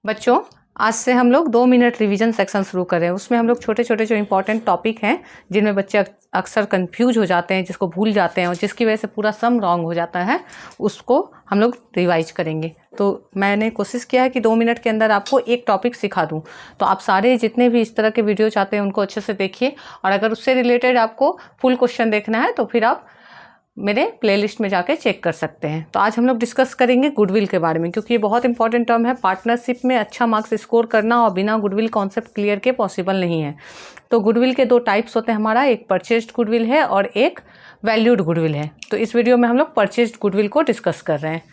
बच्चों, आज से हम लोग 2 मिनट रिवीजन सेक्शन शुरू कर रहे हैं। उसमें हम लोग छोटे छोटे जो इंपॉर्टेंट टॉपिक हैं जिनमें बच्चे अक्सर कंफ्यूज हो जाते हैं, जिसको भूल जाते हैं और जिसकी वजह से पूरा सम रॉन्ग हो जाता है, उसको हम लोग रिवाइज करेंगे। तो मैंने कोशिश किया है कि 2 मिनट के अंदर आपको एक टॉपिक सिखा दूं। तो आप सारे जितने भी इस तरह के वीडियो चाहते हैं उनको अच्छे से देखिए, और अगर उससे रिलेटेड आपको फुल क्वेश्चन देखना है तो फिर आप मेरे प्लेलिस्ट में जाके चेक कर सकते हैं। तो आज हम लोग डिस्कस करेंगे गुडविल के बारे में, क्योंकि ये बहुत इंपॉर्टेंट टर्म है। पार्टनरशिप में अच्छा मार्क्स स्कोर करना और बिना गुडविल कॉन्सेप्ट क्लियर के पॉसिबल नहीं है। तो गुडविल के 2 टाइप्स होते हैं हमारा, एक परचेज्ड गुडविल है और एक वैल्यूड गुडविल है। तो इस वीडियो में हम लोग परचेज्ड गुडविल को डिस्कस कर रहे हैं।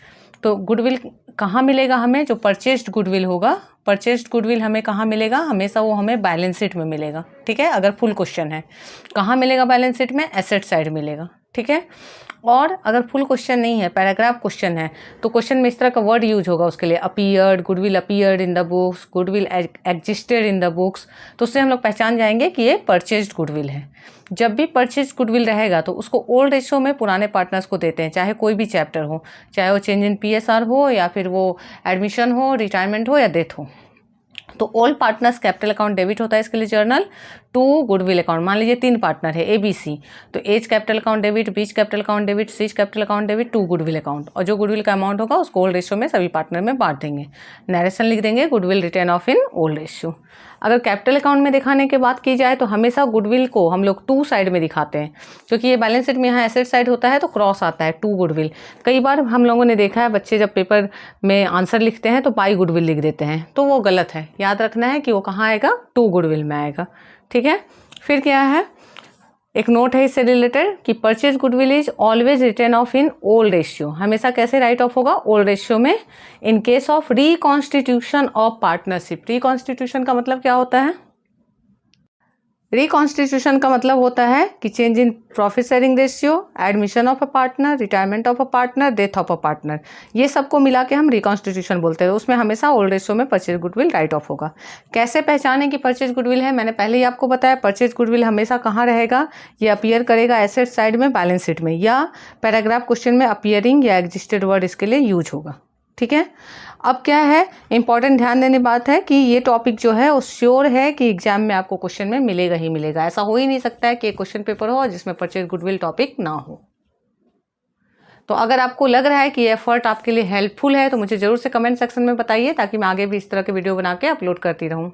तो गुडविल कहाँ मिलेगा हमें? जो परचेज्ड गुडविल होगा, परचेज्ड गुडविल हमें कहाँ मिलेगा? हमेशा वो हमें बैलेंस शीट में मिलेगा, ठीक है। अगर फुल क्वेश्चन है, कहाँ मिलेगा बैलेंस शीट में? एसेट साइड मिलेगा, ठीक है। और अगर फुल क्वेश्चन नहीं है, पैराग्राफ क्वेश्चन है, तो क्वेश्चन में इस तरह का वर्ड यूज होगा उसके लिए, appeared, goodwill appeared in the books, goodwill existed in the books. तो उससे हम लोग पहचान जाएंगे कि ये परचेज्ड गुडविल है। जब भी परचेज्ड गुडविल रहेगा तो उसको ओल्ड रेशियो में पुराने पार्टनर्स को देते हैं, चाहे कोई भी चैप्टर हो, चाहे वो चेंज इन PSR हो या फिर वो एडमिशन हो, रिटायरमेंट हो या डेथ हो। तो all partners capital account debit होता है इसके लिए जर्नल टू गुडविल अकाउंट। मान लीजिए 3 पार्टनर है ABC, तो A's capital account debit, B's capital account debit, C's capital account debit to goodwill account. और जो गुडविल का अमाउंट होगा उसको ओल्ड रेशियो में सभी पार्टनर में बांट देंगे। नरेशन लिख देंगे, goodwill return of in old ratio. अगर कैपिटल अकाउंट में दिखाने की बात की जाए तो हमेशा गुडविल को हम लोग 2 साइड में दिखाते हैं, क्योंकि ये बैलेंस शीट में यहाँ एसेट साइड होता है तो क्रॉस आता है 2 गुडविल। कई बार हम लोगों ने देखा है बच्चे जब पेपर में आंसर लिखते हैं तो बाई गुडविल लिख देते हैं, तो वो गलत है। याद रखना है कि वो कहाँ आएगा? 2 गुडविल में आएगा, ठीक है। फिर क्या है, एक नोट है इससे रिलेटेड कि purchase goodwill is always return of in old ratio. हमेशा कैसे राइट ऑफ होगा? ओल्ड रेशियो में। In case of reconstitution of partnership. Reconstitution का मतलब क्या होता है? रिकॉन्स्टिट्यूशन का मतलब होता है कि change in profit sharing ratio, admission of a partner, retirement of a partner, death of a partner, ये सबको मिला के हम रिकॉन्स्टिट्यूशन बोलते हैं। उसमें हमेशा ओल्ड रेशियो में परचेज गुडविल राइट ऑफ होगा। कैसे पहचाने कि परचेज गुडविल है? मैंने पहले ही आपको बताया, परचेज गुडविल हमेशा कहाँ रहेगा? ये अपीयर करेगा एसेट साइड में बैलेंस शीट में, या पैराग्राफ क्वेश्चन में अपीयरिंग या एग्जिस्टेड वर्ड इसके लिए यूज होगा, ठीक है। अब क्या है इंपॉर्टेंट ध्यान देने बात है कि ये टॉपिक जो है वो श्योर है कि एग्जाम में आपको क्वेश्चन में मिलेगा ही मिलेगा। ऐसा हो ही नहीं सकता है कि एक क्वेश्चन पेपर हो जिसमें परचेज गुडविल टॉपिक ना हो। तो अगर आपको लग रहा है कि ये एफर्ट आपके लिए हेल्पफुल है तो मुझे जरूर से कमेंट सेक्शन में बताइए, ताकि मैं आगे भी इस तरह के वीडियो बना के अपलोड करती रहूँ।